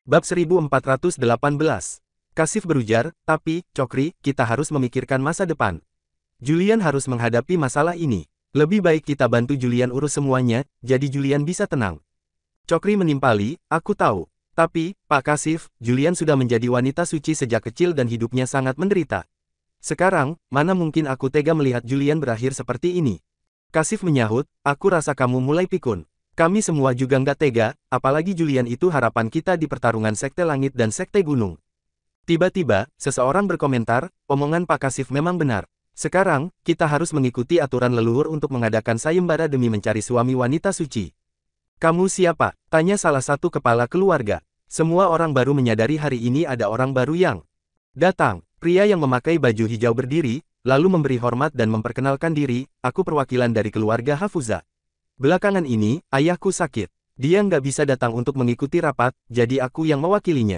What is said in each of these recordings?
Bab 1418. Kasif berujar, tapi, Chokri, kita harus memikirkan masa depan. Julian harus menghadapi masalah ini. Lebih baik kita bantu Julian urus semuanya, jadi Julian bisa tenang. Chokri menimpali, aku tahu. Tapi, Pak Kasif, Julian sudah menjadi wanita suci sejak kecil dan hidupnya sangat menderita. Sekarang, mana mungkin aku tega melihat Julian berakhir seperti ini? Kasif menyahut, aku rasa kamu mulai pikun. Kami semua juga nggak tega, apalagi Julian itu harapan kita di pertarungan Sekte Langit dan Sekte Gunung. Tiba-tiba, seseorang berkomentar, omongan Pak Kasif memang benar. Sekarang, kita harus mengikuti aturan leluhur untuk mengadakan sayembara demi mencari suami wanita suci. Kamu siapa? Tanya salah satu kepala keluarga. Semua orang baru menyadari hari ini ada orang baru yang datang. Pria yang memakai baju hijau berdiri, lalu memberi hormat dan memperkenalkan diri, aku perwakilan dari keluarga Hafuza. Belakangan ini, ayahku sakit. Dia nggak bisa datang untuk mengikuti rapat, jadi aku yang mewakilinya.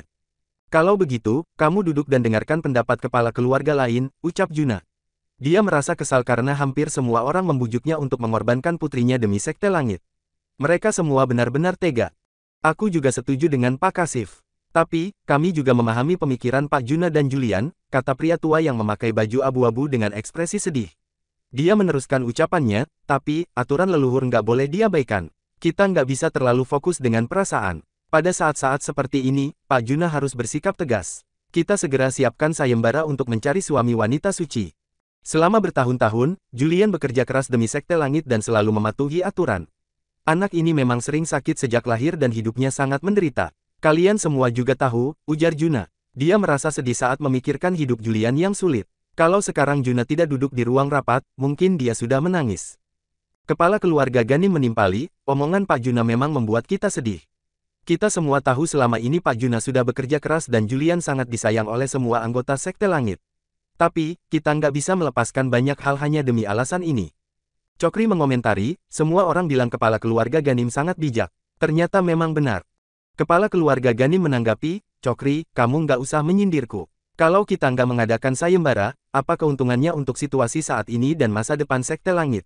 Kalau begitu, kamu duduk dan dengarkan pendapat kepala keluarga lain, ucap Juna. Dia merasa kesal karena hampir semua orang membujuknya untuk mengorbankan putrinya demi Sekte Langit. Mereka semua benar-benar tega. Aku juga setuju dengan Pak Kasif. Tapi, kami juga memahami pemikiran Pak Juna dan Julian, kata pria tua yang memakai baju abu-abu dengan ekspresi sedih. Dia meneruskan ucapannya, tapi, aturan leluhur nggak boleh diabaikan. Kita nggak bisa terlalu fokus dengan perasaan. Pada saat-saat seperti ini, Pak Juna harus bersikap tegas. Kita segera siapkan sayembara untuk mencari suami wanita suci. Selama bertahun-tahun, Julian bekerja keras demi Sekte Langit dan selalu mematuhi aturan. Anak ini memang sering sakit sejak lahir dan hidupnya sangat menderita. Kalian semua juga tahu, ujar Juna. Dia merasa sedih saat memikirkan hidup Julian yang sulit. Kalau sekarang Juna tidak duduk di ruang rapat, mungkin dia sudah menangis. Kepala keluarga Ganim menimpali, omongan Pak Juna memang membuat kita sedih. Kita semua tahu selama ini Pak Juna sudah bekerja keras dan Julian sangat disayang oleh semua anggota Sekte Langit. Tapi, kita nggak bisa melepaskan banyak hal hanya demi alasan ini. Chokri mengomentari, semua orang bilang kepala keluarga Ganim sangat bijak. Ternyata memang benar. Kepala keluarga Ganim menanggapi, Chokri, kamu nggak usah menyindirku. Kalau kita nggak mengadakan sayembara, apa keuntungannya untuk situasi saat ini dan masa depan Sekte Langit?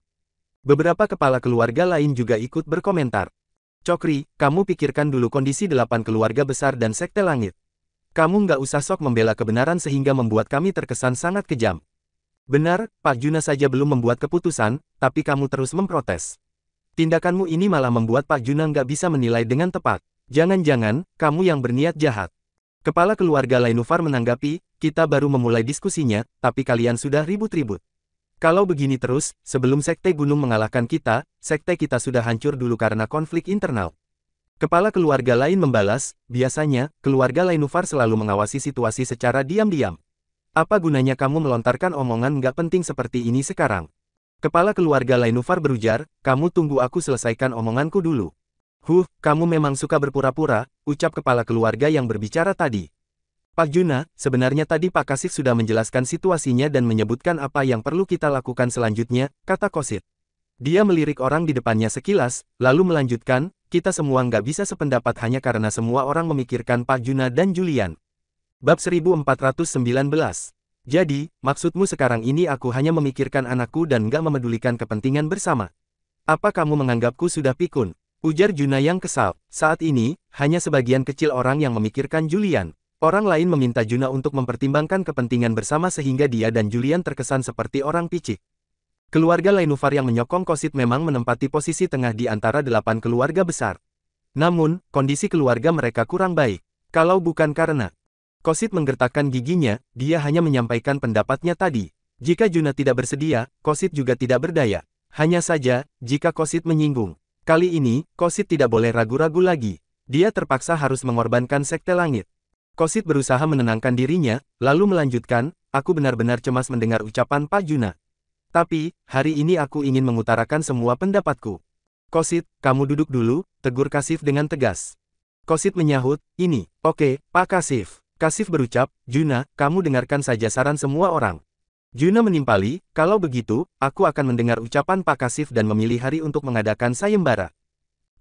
Beberapa kepala keluarga lain juga ikut berkomentar. Chokri, kamu pikirkan dulu kondisi 8 keluarga besar dan Sekte Langit. Kamu nggak usah sok membela kebenaran sehingga membuat kami terkesan sangat kejam. Benar, Pak Juna saja belum membuat keputusan, tapi kamu terus memprotes. Tindakanmu ini malah membuat Pak Juna nggak bisa menilai dengan tepat. Jangan-jangan, kamu yang berniat jahat. Kepala keluarga Lainufar menanggapi, kita baru memulai diskusinya, tapi kalian sudah ribut-ribut. Kalau begini terus, sebelum Sekte Gunung mengalahkan kita, Sekte kita sudah hancur dulu karena konflik internal. Kepala keluarga lain membalas, biasanya, keluarga Lainufar selalu mengawasi situasi secara diam-diam. Apa gunanya kamu melontarkan omongan nggak penting seperti ini sekarang? Kepala keluarga Lainufar berujar, kamu tunggu aku selesaikan omonganku dulu. Kamu memang suka berpura-pura, ucap kepala keluarga yang berbicara tadi. Pak Juna, sebenarnya tadi Pak Kasif sudah menjelaskan situasinya dan menyebutkan apa yang perlu kita lakukan selanjutnya, kata Kosit. Dia melirik orang di depannya sekilas, lalu melanjutkan, kita semua nggak bisa sependapat hanya karena semua orang memikirkan Pak Juna dan Julian. Bab 1419. Jadi, maksudmu sekarang ini aku hanya memikirkan anakku dan nggak memedulikan kepentingan bersama. Apa kamu menganggapku sudah pikun? Ujar Juna yang kesal. Saat ini, hanya sebagian kecil orang yang memikirkan Julian. Orang lain meminta Juna untuk mempertimbangkan kepentingan bersama sehingga dia dan Julian terkesan seperti orang picik. Keluarga Lainufar yang menyokong Kosit memang menempati posisi tengah di antara 8 keluarga besar. Namun, kondisi keluarga mereka kurang baik. Kalau bukan karena Kosit menggertakkan giginya, dia hanya menyampaikan pendapatnya tadi. Jika Juna tidak bersedia, Kosit juga tidak berdaya. Hanya saja, jika Kosit menyinggung. Kali ini, Kosit tidak boleh ragu-ragu lagi. Dia terpaksa harus mengorbankan Sekte Langit. Kosit berusaha menenangkan dirinya, lalu melanjutkan, aku benar-benar cemas mendengar ucapan Pak Juna. Tapi, hari ini aku ingin mengutarakan semua pendapatku. Kosit, kamu duduk dulu, tegur Kasif dengan tegas. Kosit menyahut, ini, oke, Pak Kasif. Kasif berucap, Juna, kamu dengarkan saja saran semua orang. Juna menimpali, kalau begitu, aku akan mendengar ucapan Pak Kasif dan memilih hari untuk mengadakan sayembara.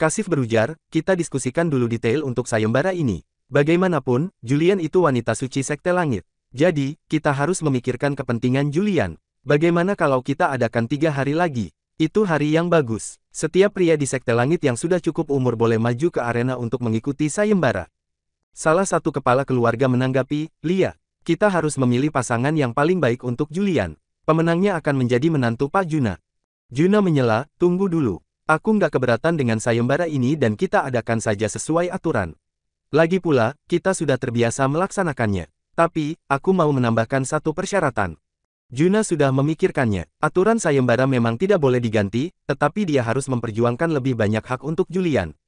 Kasif berujar, kita diskusikan dulu detail untuk sayembara ini. Bagaimanapun, Julian itu wanita suci Sekte Langit. Jadi, kita harus memikirkan kepentingan Julian. Bagaimana kalau kita adakan 3 hari lagi? Itu hari yang bagus. Setiap pria di Sekte Langit yang sudah cukup umur boleh maju ke arena untuk mengikuti sayembara. Salah satu kepala keluarga menanggapi, Lia, kita harus memilih pasangan yang paling baik untuk Julian. Pemenangnya akan menjadi menantu Pak Juna. Juna menyela, tunggu dulu. Aku nggak keberatan dengan sayembara ini dan kita adakan saja sesuai aturan. Lagi pula, kita sudah terbiasa melaksanakannya. Tapi, aku mau menambahkan satu persyaratan. Juna sudah memikirkannya. Aturan sayembara memang tidak boleh diganti, tetapi dia harus memperjuangkan lebih banyak hak untuk Julian.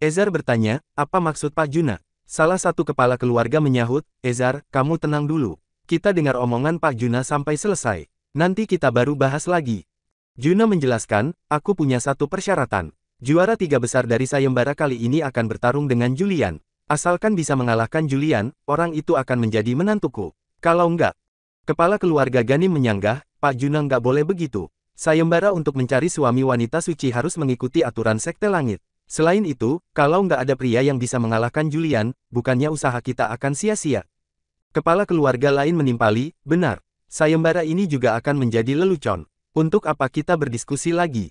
Ezar bertanya, apa maksud Pak Juna? Salah satu kepala keluarga menyahut, Ezar, kamu tenang dulu. Kita dengar omongan Pak Juna sampai selesai. Nanti kita baru bahas lagi. Juna menjelaskan, aku punya satu persyaratan. Juara 3 besar dari sayembara kali ini akan bertarung dengan Julian. Asalkan bisa mengalahkan Julian, orang itu akan menjadi menantuku. Kalau enggak, kepala keluarga Ganim menyanggah, Pak Juna enggak boleh begitu. Sayembara untuk mencari suami wanita suci harus mengikuti aturan Sekte Langit. Selain itu, kalau nggak ada pria yang bisa mengalahkan Julian, bukannya usaha kita akan sia-sia. Kepala keluarga lain menimpali, benar. Sayembara ini juga akan menjadi lelucon. Untuk apa kita berdiskusi lagi?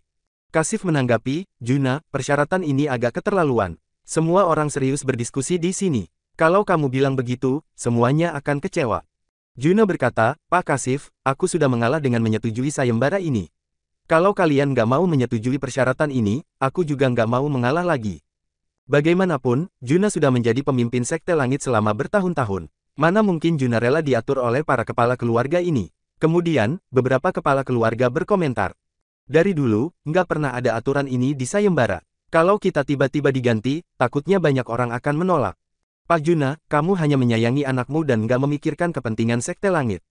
Kasif menanggapi, Juna, persyaratan ini agak keterlaluan. Semua orang serius berdiskusi di sini. Kalau kamu bilang begitu, semuanya akan kecewa. Juna berkata, Pak Kasif, aku sudah mengalah dengan menyetujui sayembara ini. Kalau kalian nggak mau menyetujui persyaratan ini, aku juga nggak mau mengalah lagi. Bagaimanapun, Juna sudah menjadi pemimpin Sekte Langit selama bertahun-tahun. Mana mungkin Juna rela diatur oleh para kepala keluarga ini? Kemudian, beberapa kepala keluarga berkomentar. Dari dulu, nggak pernah ada aturan ini di sayembara. Kalau kita tiba-tiba diganti, takutnya banyak orang akan menolak. Pak Juna, kamu hanya menyayangi anakmu dan nggak memikirkan kepentingan Sekte Langit.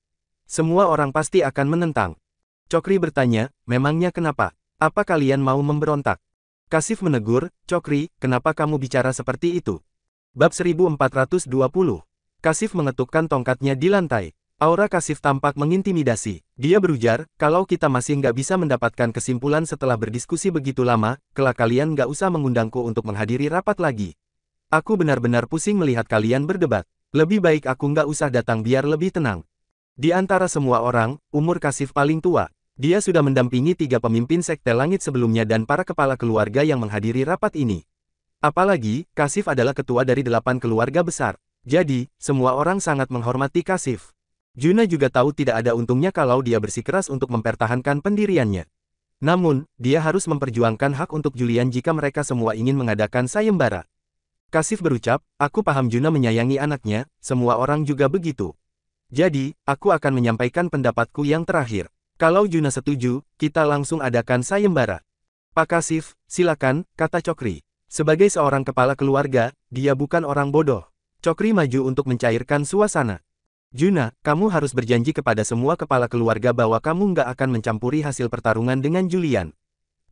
Semua orang pasti akan menentang. Chokri bertanya, memangnya kenapa? Apa kalian mau memberontak? Kasif menegur, Chokri, kenapa kamu bicara seperti itu? Bab 1420. Kasif mengetukkan tongkatnya di lantai. Aura Kasif tampak mengintimidasi. Dia berujar, kalau kita masih nggak bisa mendapatkan kesimpulan setelah berdiskusi begitu lama, kelak kalian nggak usah mengundangku untuk menghadiri rapat lagi. Aku benar-benar pusing melihat kalian berdebat. Lebih baik aku nggak usah datang biar lebih tenang. Di antara semua orang, umur Kasif paling tua. Dia sudah mendampingi 3 pemimpin Sekte Langit sebelumnya dan para kepala keluarga yang menghadiri rapat ini. Apalagi, Kasif adalah ketua dari 8 keluarga besar. Jadi, semua orang sangat menghormati Kasif. Juna juga tahu tidak ada untungnya kalau dia bersikeras untuk mempertahankan pendiriannya. Namun, dia harus memperjuangkan hak untuk Julian jika mereka semua ingin mengadakan sayembara. Kasif berucap, aku paham Juna menyayangi anaknya, semua orang juga begitu. Jadi, aku akan menyampaikan pendapatku yang terakhir. Kalau Juna setuju, kita langsung adakan sayembara. Pak Kasif, silakan, kata Chokri. Sebagai seorang kepala keluarga, dia bukan orang bodoh. Chokri maju untuk mencairkan suasana. Juna, kamu harus berjanji kepada semua kepala keluarga bahwa kamu nggak akan mencampuri hasil pertarungan dengan Julian.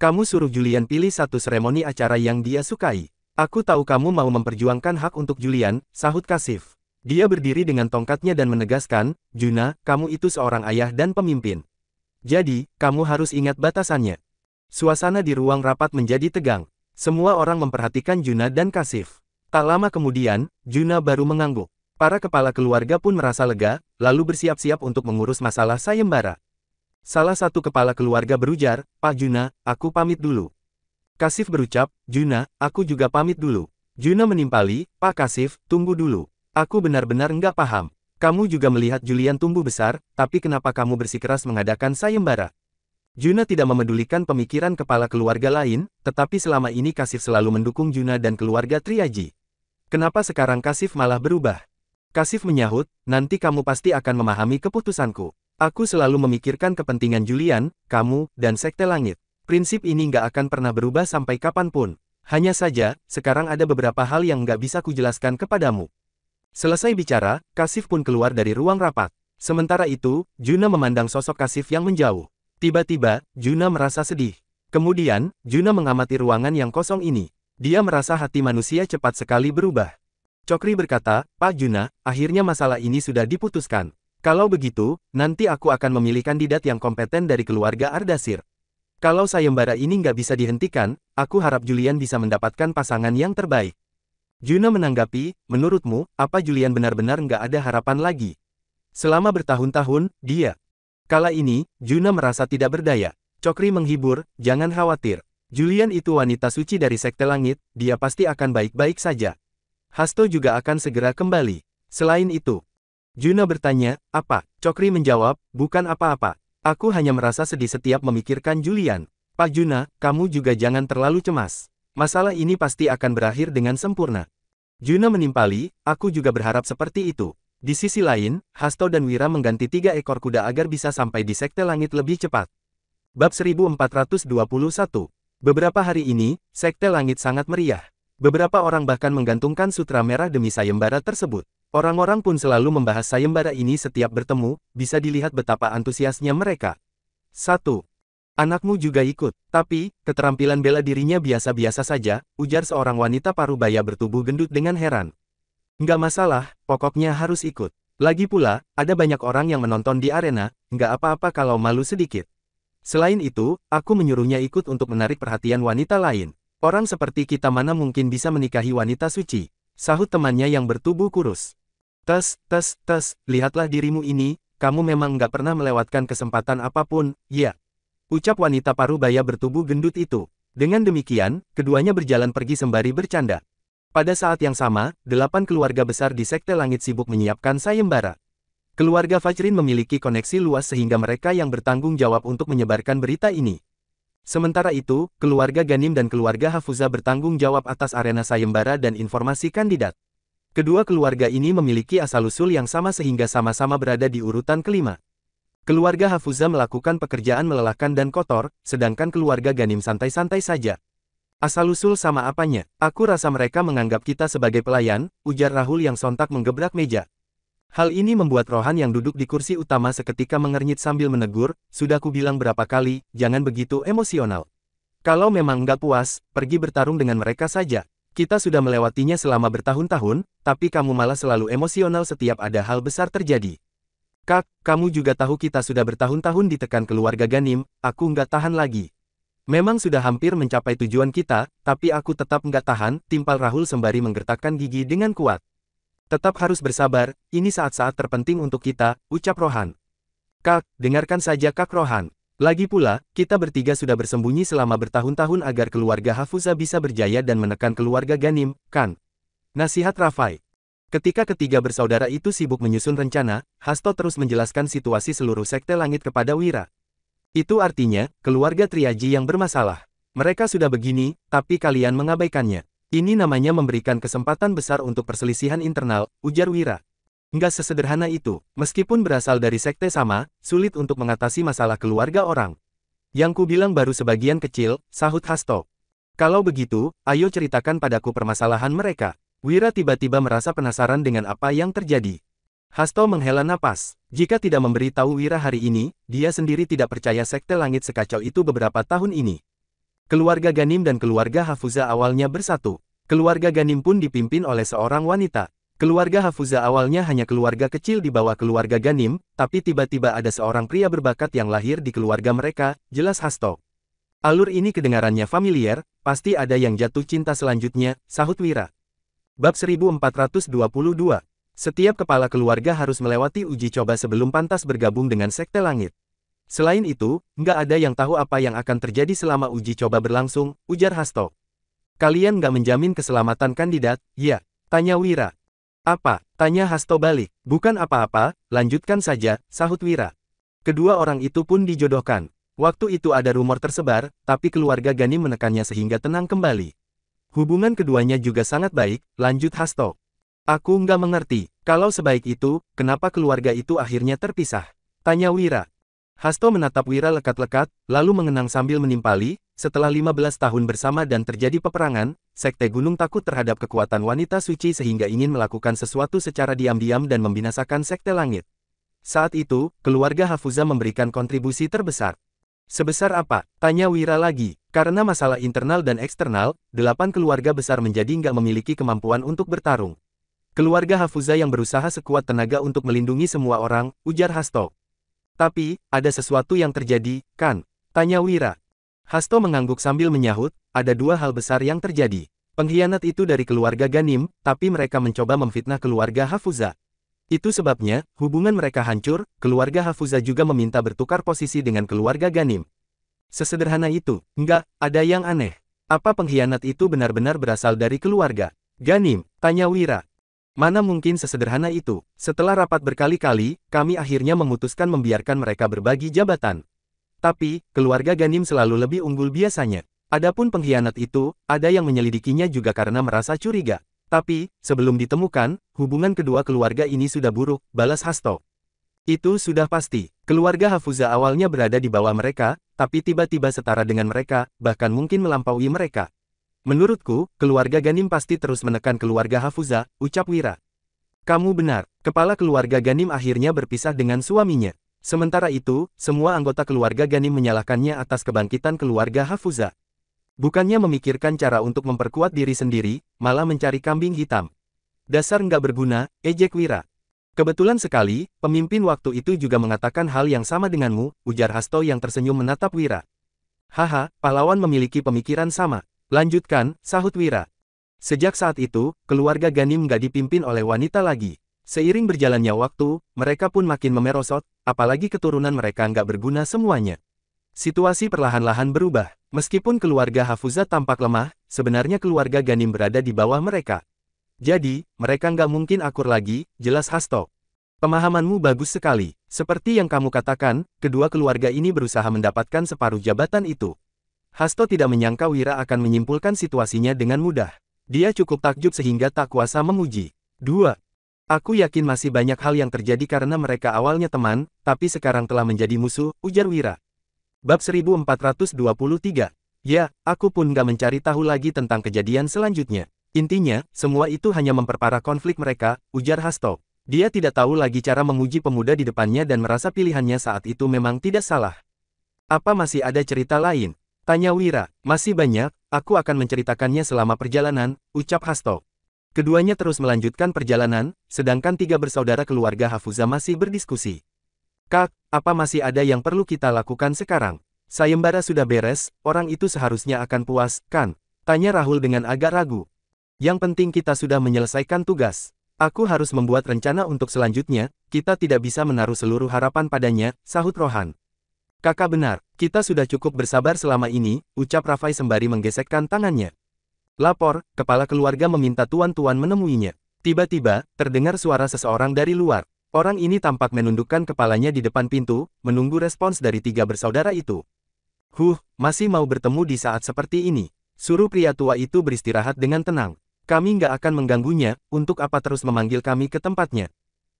Kamu suruh Julian pilih satu seremoni acara yang dia sukai. Aku tahu kamu mau memperjuangkan hak untuk Julian, sahut Kasif. Dia berdiri dengan tongkatnya dan menegaskan, Juna, kamu itu seorang ayah dan pemimpin. Jadi, kamu harus ingat batasannya. Suasana di ruang rapat menjadi tegang. Semua orang memperhatikan Juna dan Kasif. Tak lama kemudian, Juna baru mengangguk. Para kepala keluarga pun merasa lega, lalu bersiap-siap untuk mengurus masalah sayembara. Salah satu kepala keluarga berujar, Pak Juna, aku pamit dulu. Kasif berucap, Juna, aku juga pamit dulu. Juna menimpali, Pak Kasif, tunggu dulu. Aku benar-benar nggak paham. Kamu juga melihat Julian tumbuh besar, tapi kenapa kamu bersikeras mengadakan sayembara? Juna tidak memedulikan pemikiran kepala keluarga lain, tetapi selama ini Kasif selalu mendukung Juna dan keluarga Triaji. Kenapa sekarang Kasif malah berubah? Kasif menyahut, nanti kamu pasti akan memahami keputusanku. Aku selalu memikirkan kepentingan Julian, kamu, dan Sekte Langit. Prinsip ini nggak akan pernah berubah sampai kapanpun. Hanya saja, sekarang ada beberapa hal yang nggak bisa kujelaskan kepadamu. Selesai bicara, Kasif pun keluar dari ruang rapat. Sementara itu, Juna memandang sosok Kasif yang menjauh. Tiba-tiba, Juna merasa sedih. Kemudian, Juna mengamati ruangan yang kosong ini. Dia merasa hati manusia cepat sekali berubah. Chokri berkata, Pak Juna, akhirnya masalah ini sudah diputuskan. Kalau begitu, nanti aku akan memilih kandidat yang kompeten dari keluarga Ardasir. Kalau sayembara ini nggak bisa dihentikan, aku harap Julian bisa mendapatkan pasangan yang terbaik. Juna menanggapi, menurutmu, apa Julian benar-benar nggak ada harapan lagi? Selama bertahun-tahun, dia. Kala ini, Juna merasa tidak berdaya. Chokri menghibur, jangan khawatir. Julian itu wanita suci dari Sekte Langit, dia pasti akan baik-baik saja. Hasto juga akan segera kembali. Selain itu, Juna bertanya, apa? Chokri menjawab, bukan apa-apa. Aku hanya merasa sedih setiap memikirkan Julian. Pak Juna, kamu juga jangan terlalu cemas. Masalah ini pasti akan berakhir dengan sempurna. Juna menimpali, aku juga berharap seperti itu. Di sisi lain, Hasto dan Wira mengganti 3 ekor kuda agar bisa sampai di Sekte Langit lebih cepat. Bab 1421. Beberapa hari ini, Sekte Langit sangat meriah. Beberapa orang bahkan menggantungkan sutra merah demi sayembara tersebut. Orang-orang pun selalu membahas sayembara ini setiap bertemu, bisa dilihat betapa antusiasnya mereka. 1. Anakmu juga ikut, tapi, keterampilan bela dirinya biasa-biasa saja, ujar seorang wanita parubaya bertubuh gendut dengan heran. Nggak masalah, pokoknya harus ikut. Lagi pula, ada banyak orang yang menonton di arena, nggak apa-apa kalau malu sedikit. Selain itu, aku menyuruhnya ikut untuk menarik perhatian wanita lain. Orang seperti kita mana mungkin bisa menikahi wanita suci, sahut temannya yang bertubuh kurus. Tes, lihatlah dirimu ini, kamu memang nggak pernah melewatkan kesempatan apapun, ya. Ucap wanita parubaya bertubuh gendut itu. Dengan demikian, keduanya berjalan pergi sembari bercanda. Pada saat yang sama, 8 keluarga besar di Sekte Langit sibuk menyiapkan sayembara. Keluarga Fajrin memiliki koneksi luas sehingga mereka yang bertanggung jawab untuk menyebarkan berita ini. Sementara itu, keluarga Ganim dan keluarga Hafuza bertanggung jawab atas arena sayembara dan informasi kandidat. Kedua keluarga ini memiliki asal-usul yang sama sehingga sama-sama berada di urutan kelima. Keluarga Hafuza melakukan pekerjaan melelahkan dan kotor, sedangkan keluarga Ganim santai-santai saja. Asal-usul sama apanya, aku rasa mereka menganggap kita sebagai pelayan, ujar Rahul yang sontak menggebrak meja. Hal ini membuat Rohan yang duduk di kursi utama seketika mengernyit sambil menegur, sudah ku bilang berapa kali, jangan begitu emosional. Kalau memang nggak puas, pergi bertarung dengan mereka saja. Kita sudah melewatinya selama bertahun-tahun, tapi kamu malah selalu emosional setiap ada hal besar terjadi. Kak, kamu juga tahu kita sudah bertahun-tahun ditekan keluarga Ganim, aku nggak tahan lagi. Memang sudah hampir mencapai tujuan kita, tapi aku tetap nggak tahan, timpal Rahul sembari menggertakkan gigi dengan kuat. Tetap harus bersabar, ini saat-saat terpenting untuk kita, ucap Rohan. Kak, dengarkan saja Kak Rohan. Lagi pula, kita bertiga sudah bersembunyi selama bertahun-tahun agar keluarga Hafuza bisa berjaya dan menekan keluarga Ganim, kan? Nasihat Rafai. Ketika ketiga bersaudara itu sibuk menyusun rencana, Hasto terus menjelaskan situasi seluruh Sekte Langit kepada Wira. Itu artinya, keluarga Triaji yang bermasalah. Mereka sudah begini, tapi kalian mengabaikannya. Ini namanya memberikan kesempatan besar untuk perselisihan internal, ujar Wira. Nggak sesederhana itu, meskipun berasal dari sekte sama, sulit untuk mengatasi masalah keluarga orang. Yang ku bilang baru sebagian kecil, sahut Hasto. Kalau begitu, ayo ceritakan padaku permasalahan mereka. Wira tiba-tiba merasa penasaran dengan apa yang terjadi. Hasto menghela napas. Jika tidak memberi tahu Wira hari ini, dia sendiri tidak percaya Sekte Langit sekacau itu beberapa tahun ini. Keluarga Ganim dan keluarga Hafuza awalnya bersatu. Keluarga Ganim pun dipimpin oleh seorang wanita. Keluarga Hafuza awalnya hanya keluarga kecil di bawah keluarga Ganim, tapi tiba-tiba ada seorang pria berbakat yang lahir di keluarga mereka, jelas Hasto. Alur ini kedengarannya familiar, pasti ada yang jatuh cinta selanjutnya, sahut Wira. Bab 1422. Setiap kepala keluarga harus melewati uji coba sebelum pantas bergabung dengan Sekte Langit. Selain itu, nggak ada yang tahu apa yang akan terjadi selama uji coba berlangsung, ujar Hasto. Kalian nggak menjamin keselamatan kandidat, ya? Tanya Wira. Apa? Tanya Hasto balik. Bukan apa-apa, lanjutkan saja, sahut Wira. Kedua orang itu pun dijodohkan. Waktu itu ada rumor tersebar, tapi keluarga Ganim menekannya sehingga tenang kembali. Hubungan keduanya juga sangat baik, lanjut Hasto. Aku nggak mengerti, kalau sebaik itu, kenapa keluarga itu akhirnya terpisah? Tanya Wira. Hasto menatap Wira lekat-lekat, lalu mengenang sambil menimpali, setelah 15 tahun bersama dan terjadi peperangan, Sekte Gunung takut terhadap kekuatan wanita suci sehingga ingin melakukan sesuatu secara diam-diam dan membinasakan Sekte Langit. Saat itu, keluarga Hafuza memberikan kontribusi terbesar. Sebesar apa? Tanya Wira lagi. Karena masalah internal dan eksternal, 8 keluarga besar menjadi nggak memiliki kemampuan untuk bertarung. Keluarga Hafuza yang berusaha sekuat tenaga untuk melindungi semua orang, ujar Hasto. Tapi, ada sesuatu yang terjadi, kan? Tanya Wira. Hasto mengangguk sambil menyahut, ada 2 hal besar yang terjadi. Pengkhianat itu dari keluarga Ganim, tapi mereka mencoba memfitnah keluarga Hafuza. Itu sebabnya, hubungan mereka hancur, keluarga Hafuza juga meminta bertukar posisi dengan keluarga Ganim. Sesederhana itu, enggak, ada yang aneh. Apa pengkhianat itu benar-benar berasal dari keluarga? Ganim, tanya Wira. Mana mungkin sesederhana itu? Setelah rapat berkali-kali, kami akhirnya memutuskan membiarkan mereka berbagi jabatan. Tapi, keluarga Ganim selalu lebih unggul biasanya. Adapun pengkhianat itu, ada yang menyelidikinya juga karena merasa curiga. Tapi, sebelum ditemukan, hubungan kedua keluarga ini sudah buruk, balas Hasto. Itu sudah pasti. Keluarga Hafuza awalnya berada di bawah mereka, tapi tiba-tiba setara dengan mereka, bahkan mungkin melampaui mereka. Menurutku, keluarga Ganim pasti terus menekan keluarga Hafuza, ucap Wira. Kamu benar, kepala keluarga Ganim akhirnya berpisah dengan suaminya. Sementara itu, semua anggota keluarga Ganim menyalahkannya atas kebangkitan keluarga Hafuza. Bukannya memikirkan cara untuk memperkuat diri sendiri, malah mencari kambing hitam. Dasar nggak berguna, ejek Wira. Kebetulan sekali, pemimpin waktu itu juga mengatakan hal yang sama denganmu, ujar Hasto yang tersenyum menatap Wira. Haha, pahlawan memiliki pemikiran sama. Lanjutkan, sahut Wira. Sejak saat itu, keluarga Ganim nggak dipimpin oleh wanita lagi. Seiring berjalannya waktu, mereka pun makin memerosot, apalagi keturunan mereka nggak berguna semuanya. Situasi perlahan-lahan berubah. Meskipun keluarga Hafuza tampak lemah, sebenarnya keluarga Ganim berada di bawah mereka. Jadi, mereka nggak mungkin akur lagi, jelas Hasto. Pemahamanmu bagus sekali. Seperti yang kamu katakan, kedua keluarga ini berusaha mendapatkan separuh jabatan itu. Hasto tidak menyangka Wira akan menyimpulkan situasinya dengan mudah. Dia cukup takjub sehingga tak kuasa memuji. 2. Aku yakin masih banyak hal yang terjadi karena mereka awalnya teman, tapi sekarang telah menjadi musuh, ujar Wira. Bab 1423. Ya, aku pun gak mencari tahu lagi tentang kejadian selanjutnya. Intinya, semua itu hanya memperparah konflik mereka, ujar Hasto. Dia tidak tahu lagi cara memuji pemuda di depannya dan merasa pilihannya saat itu memang tidak salah. Apa masih ada cerita lain? Tanya Wira. Masih banyak, aku akan menceritakannya selama perjalanan, ucap Hasto. Keduanya terus melanjutkan perjalanan, sedangkan tiga bersaudara keluarga Hafuza masih berdiskusi. Kak, apa masih ada yang perlu kita lakukan sekarang? Sayembara sudah beres, orang itu seharusnya akan puas, kan? Tanya Rahul dengan agak ragu. Yang penting kita sudah menyelesaikan tugas. Aku harus membuat rencana untuk selanjutnya, kita tidak bisa menaruh seluruh harapan padanya, sahut Rohan. Kakak benar, kita sudah cukup bersabar selama ini, ucap Rafai sembari menggesekkan tangannya. Lapor, kepala keluarga meminta tuan-tuan menemuinya. Tiba-tiba, terdengar suara seseorang dari luar. Orang ini tampak menundukkan kepalanya di depan pintu, menunggu respons dari tiga bersaudara itu. Masih mau bertemu di saat seperti ini. Suruh pria tua itu beristirahat dengan tenang. Kami nggak akan mengganggunya, untuk apa terus memanggil kami ke tempatnya.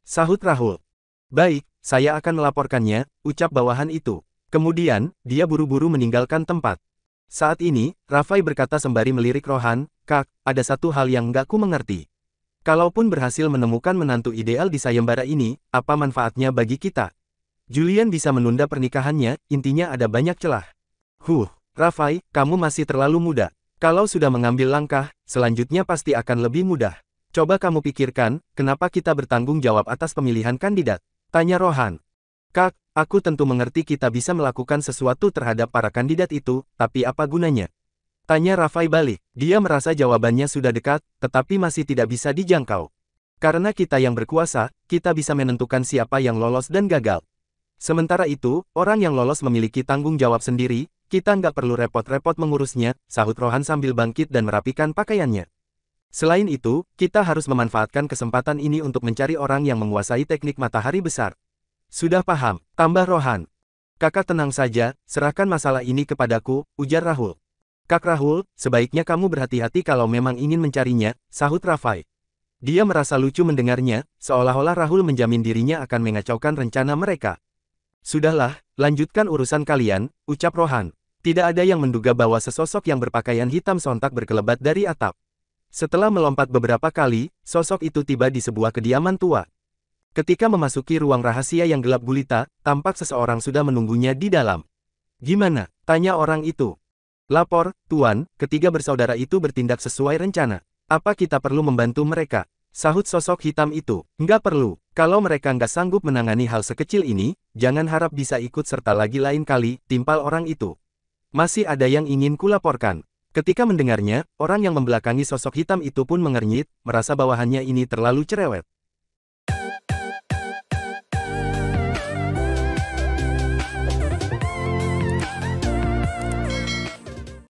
Sahut Rahul. Baik, saya akan melaporkannya, ucap bawahan itu. Kemudian, dia buru-buru meninggalkan tempat. Saat ini, Rafai berkata sembari melirik Rohan, Kak, ada satu hal yang nggak ku mengerti. Kalaupun berhasil menemukan menantu ideal di sayembara ini, apa manfaatnya bagi kita? Julian bisa menunda pernikahannya, intinya ada banyak celah. Rafai, kamu masih terlalu muda. Kalau sudah mengambil langkah, selanjutnya pasti akan lebih mudah. Coba kamu pikirkan, kenapa kita bertanggung jawab atas pemilihan kandidat? Tanya Rohan. Kak, aku tentu mengerti kita bisa melakukan sesuatu terhadap para kandidat itu, tapi apa gunanya? Tanya Rafai balik. Dia merasa jawabannya sudah dekat, tetapi masih tidak bisa dijangkau. Karena kita yang berkuasa, kita bisa menentukan siapa yang lolos dan gagal. Sementara itu, orang yang lolos memiliki tanggung jawab sendiri, kita nggak perlu repot-repot mengurusnya, sahut Rohan sambil bangkit dan merapikan pakaiannya. Selain itu, kita harus memanfaatkan kesempatan ini untuk mencari orang yang menguasai teknik matahari besar. Sudah paham, tambah Rohan. Kakak tenang saja, serahkan masalah ini kepadaku, ujar Rahul. Kak Rahul, sebaiknya kamu berhati-hati kalau memang ingin mencarinya, sahut Rafai. Dia merasa lucu mendengarnya, seolah-olah Rahul menjamin dirinya akan mengacaukan rencana mereka. Sudahlah, lanjutkan urusan kalian, ucap Rohan. Tidak ada yang menduga bahwa sesosok yang berpakaian hitam sontak berkelebat dari atap. Setelah melompat beberapa kali, sosok itu tiba di sebuah kediaman tua. Ketika memasuki ruang rahasia yang gelap gulita, tampak seseorang sudah menunggunya di dalam. Gimana? Tanya orang itu. Lapor, Tuan, ketiga bersaudara itu bertindak sesuai rencana. Apa kita perlu membantu mereka? Sahut sosok hitam itu. Nggak perlu. Kalau mereka nggak sanggup menangani hal sekecil ini, jangan harap bisa ikut serta lagi lain kali, timpal orang itu. Masih ada yang ingin kulaporkan. Ketika mendengarnya, orang yang membelakangi sosok hitam itu pun mengernyit, merasa bawahannya ini terlalu cerewet.